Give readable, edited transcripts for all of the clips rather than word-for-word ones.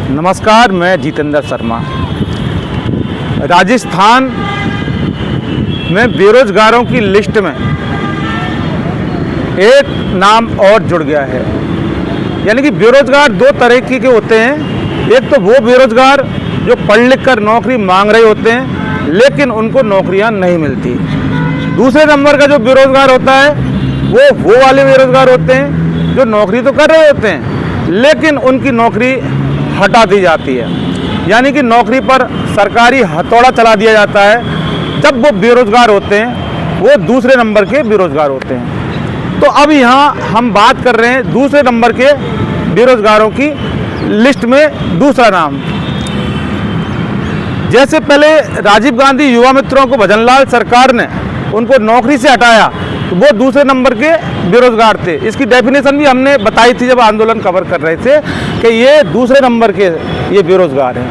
नमस्कार, मैं जितेंद्र शर्मा। राजस्थान में बेरोजगारों की लिस्ट में एक नाम और जुड़ गया है। यानी कि बेरोजगार दो तरह के होते हैं। एक तो वो बेरोजगार जो पढ़ लिख कर नौकरी मांग रहे होते हैं लेकिन उनको नौकरियां नहीं मिलती। दूसरे नंबर का जो बेरोजगार होता है वो वाले बेरोजगार होते हैं जो नौकरी तो कर रहे होते हैं लेकिन उनकी नौकरी हटा दी जाती है। यानी कि नौकरी पर सरकारी हथौड़ा चला दिया जाता है। जब वो बेरोजगार होते हैं वो दूसरे नंबर के बेरोजगार होते हैं। तो अब यहाँ हम बात कर रहे हैं दूसरे नंबर के बेरोजगारों की लिस्ट में दूसरा नाम। जैसे पहले राजीव गांधी युवा मित्रों को भजनलाल सरकार ने उनको नौकरी से हटाया तो वो दूसरे नंबर के बेरोजगार थे। इसकी डेफिनेशन भी हमने बताई थी जब आंदोलन कवर कर रहे थे कि ये दूसरे नंबर के ये बेरोजगार हैं।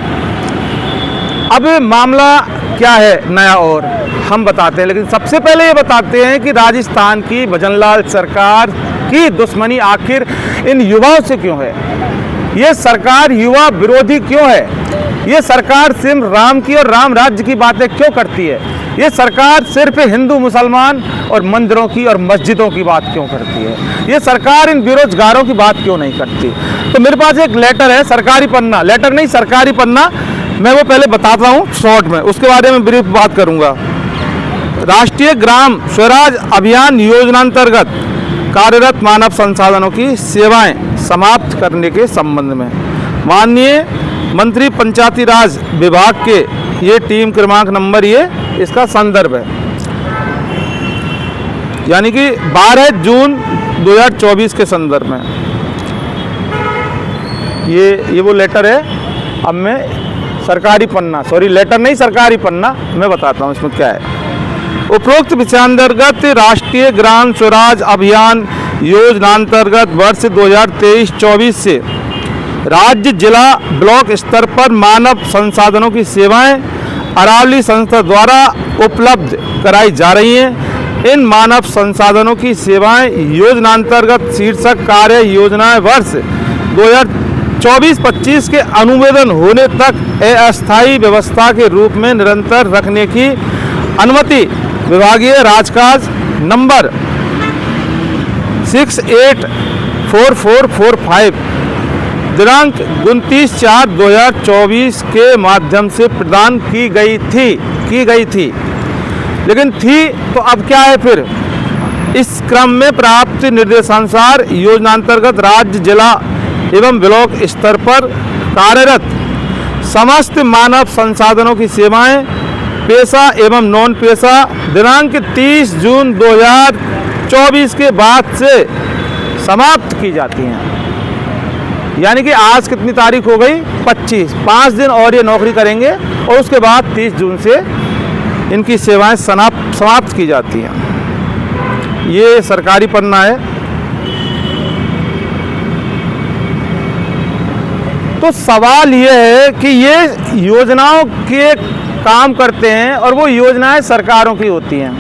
अब मामला क्या है नया और हम बताते हैं, लेकिन सबसे पहले ये बताते हैं कि राजस्थान की भजनलाल सरकार की दुश्मनी आखिर इन युवाओं से क्यों है। ये सरकार युवा विरोधी क्यों है। ये सरकार सिर्फ राम की और राम राज्य की बातें क्यों करती है। ये सरकार सिर्फ हिंदू मुसलमान और मंदिरों की और मस्जिदों की बात क्यों करती है। ये सरकार इन बेरोजगारों की बात क्यों नहीं करती। तो मेरे पास एक लेटर है, सरकारी पन्ना, लेटर नहीं सरकारी पन्ना, मैं वो पहले बताता हूँ शॉर्ट में, उसके बारे में ब्रीफ बात करूँगा। राष्ट्रीय ग्राम स्वराज अभियान योजनांतर्गत कार्यरत मानव संसाधनों की सेवाएं समाप्त करने के संबंध में माननीय मंत्री पंचायती राज विभाग के ये टीम क्रमांक नंबर ये इसका संदर्भ है। यानी कि 12 जून 2024 के संदर्भ में ये वो लेटर है। अब मैं सरकारी पन्ना, सॉरी लेटर नहीं सरकारी पन्ना मैं बताता हूँ इसमें क्या है। उपरोक्त विषयांतर्गत राष्ट्रीय ग्राम स्वराज अभियान योजनांतर्गत वर्ष 2023-24 से राज्य जिला ब्लॉक स्तर पर मानव संसाधनों की सेवाएं अरावली संस्था द्वारा उपलब्ध कराई जा रही हैं। इन मानव संसाधनों की सेवाएं योजनांतर्गत शीर्षक कार्य योजनाएं वर्ष 2024-25 के अनुमोदन होने तक अस्थायी व्यवस्था के रूप में निरंतर रखने की अनुमति विभागीय राजकाज नंबर 684445 दिनांक 29/4/2024 के माध्यम से प्रदान की गई थी। लेकिन थी तो अब क्या है फिर। इस क्रम में प्राप्त निर्देशानुसार योजनांतर्गत राज्य जिला एवं ब्लॉक स्तर पर कार्यरत समस्त मानव संसाधनों की सेवाएं पेशा एवं नॉन पेशा दिनांक 30 जून 2024 के बाद से समाप्त की जाती हैं। यानी कि आज कितनी तारीख हो गई 25, 5 दिन और ये नौकरी करेंगे और उसके बाद 30 जून से इनकी सेवाएं समाप्त की जाती हैं। ये सरकारी पन्ना है। तो सवाल ये है कि ये योजनाओं के काम करते हैं और वो योजनाएं सरकारों की होती हैं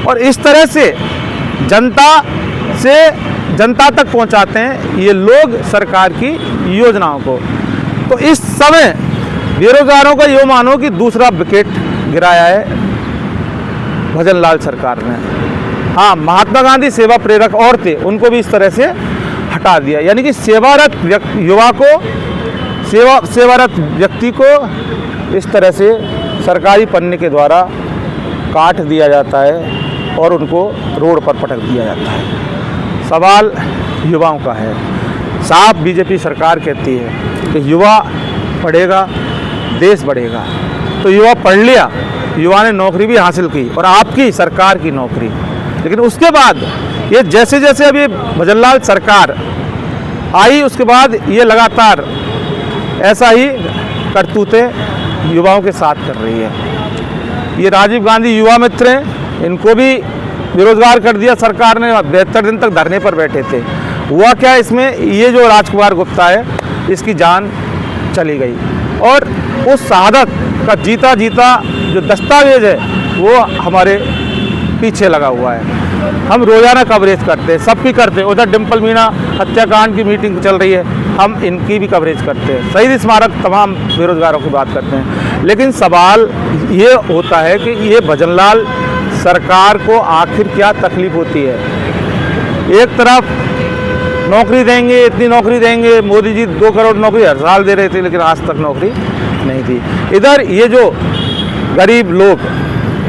और इस तरह से जनता तक पहुंचाते हैं ये लोग सरकार की योजनाओं को। तो इस समय बेरोजगारों का यो मानो कि दूसरा विकेट गिराया है भजनलाल सरकार ने। हाँ, महात्मा गांधी सेवा प्रेरक और थे, उनको भी इस तरह से हटा दिया। यानी कि सेवारत व्यक्ति को इस तरह से सरकारी पन्ने के द्वारा काट दिया जाता है और उनको रोड पर पटक दिया जाता है। सवाल युवाओं का है। साफ बीजेपी सरकार कहती है कि युवा पढ़ेगा देश बढ़ेगा। तो युवा पढ़ लिया, युवा ने नौकरी भी हासिल की और आपकी सरकार की नौकरी। लेकिन उसके बाद ये जैसे जैसे अभी भजनलाल सरकार आई उसके बाद ये लगातार ऐसा ही करतूतें युवाओं के साथ कर रही है। ये राजीव गांधी युवा मित्र हैं, इनको भी बेरोजगार कर दिया सरकार ने। 72 दिन तक धरने पर बैठे थे। हुआ क्या इसमें, ये जो राजकुमार गुप्ता है इसकी जान चली गई और उस शहादत का जीता जो दस्तावेज है वो हमारे पीछे लगा हुआ है। हम रोजाना कवरेज करते हैं, सबकी करते हैं। उधर डिम्पल मीना हत्याकांड की मीटिंग चल रही है, हम इनकी भी कवरेज करते हैं, शहीद स्मारक तमाम बेरोजगारों की बात करते हैं। लेकिन सवाल ये होता है कि ये भजनलाल सरकार को आखिर क्या तकलीफ होती है। एक तरफ नौकरी देंगे, इतनी नौकरी देंगे, मोदी जी 2 करोड़ नौकरी हर साल दे रहे थे, लेकिन आज तक नौकरी नहीं थी। इधर ये जो गरीब लोग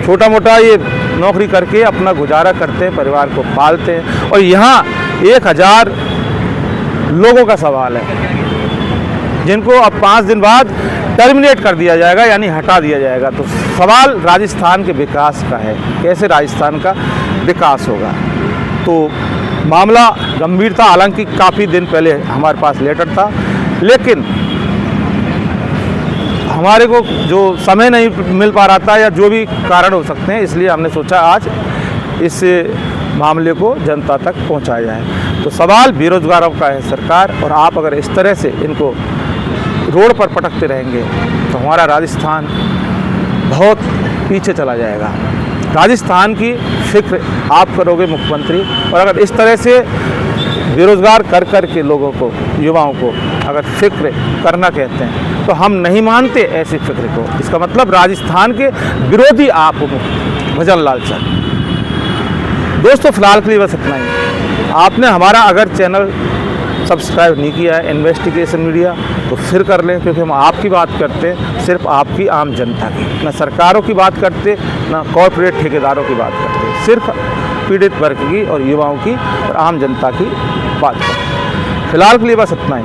छोटा मोटा ये नौकरी करके अपना गुजारा करते हैं, परिवार को पालते हैं, और यहाँ 1000 लोगों का सवाल है जिनको अब 5 दिन बाद टर्मिनेट कर दिया जाएगा, यानी हटा दिया जाएगा। तो सवाल राजस्थान के विकास का है, कैसे राजस्थान का विकास होगा। तो मामला गंभीर था, हालांकि काफ़ी दिन पहले हमारे पास लेटर था, लेकिन हमारे को जो समय नहीं मिल पा रहा था या जो भी कारण हो सकते हैं, इसलिए हमने सोचा आज इस मामले को जनता तक पहुंचाया जाए। तो सवाल बेरोजगारों का है सरकार, और आप अगर इस तरह से इनको रोड पर पटकते रहेंगे तो हमारा राजस्थान बहुत पीछे चला जाएगा। राजस्थान की फिक्र आप करोगे मुख्यमंत्री, और अगर इस तरह से बेरोजगार कर के लोगों को, युवाओं को अगर फिक्र करना कहते हैं तो हम नहीं मानते ऐसी फिक्र को। इसका मतलब राजस्थान के विरोधी आप हो भजनलाल सर। दोस्तों फिलहाल के लिए बस इतना ही। आपने हमारा अगर चैनल सब्सक्राइब नहीं किया है इन्वेस्टिगेशन मीडिया, तो फिर कर लें, क्योंकि हम आपकी बात करते हैं, सिर्फ आपकी आम जनता की, ना सरकारों की बात करते, ना कॉरपोरेट ठेकेदारों की बात करते, सिर्फ पीड़ित वर्ग की और युवाओं की और आम जनता की बात करते। फिलहाल के लिए बस इतना ही।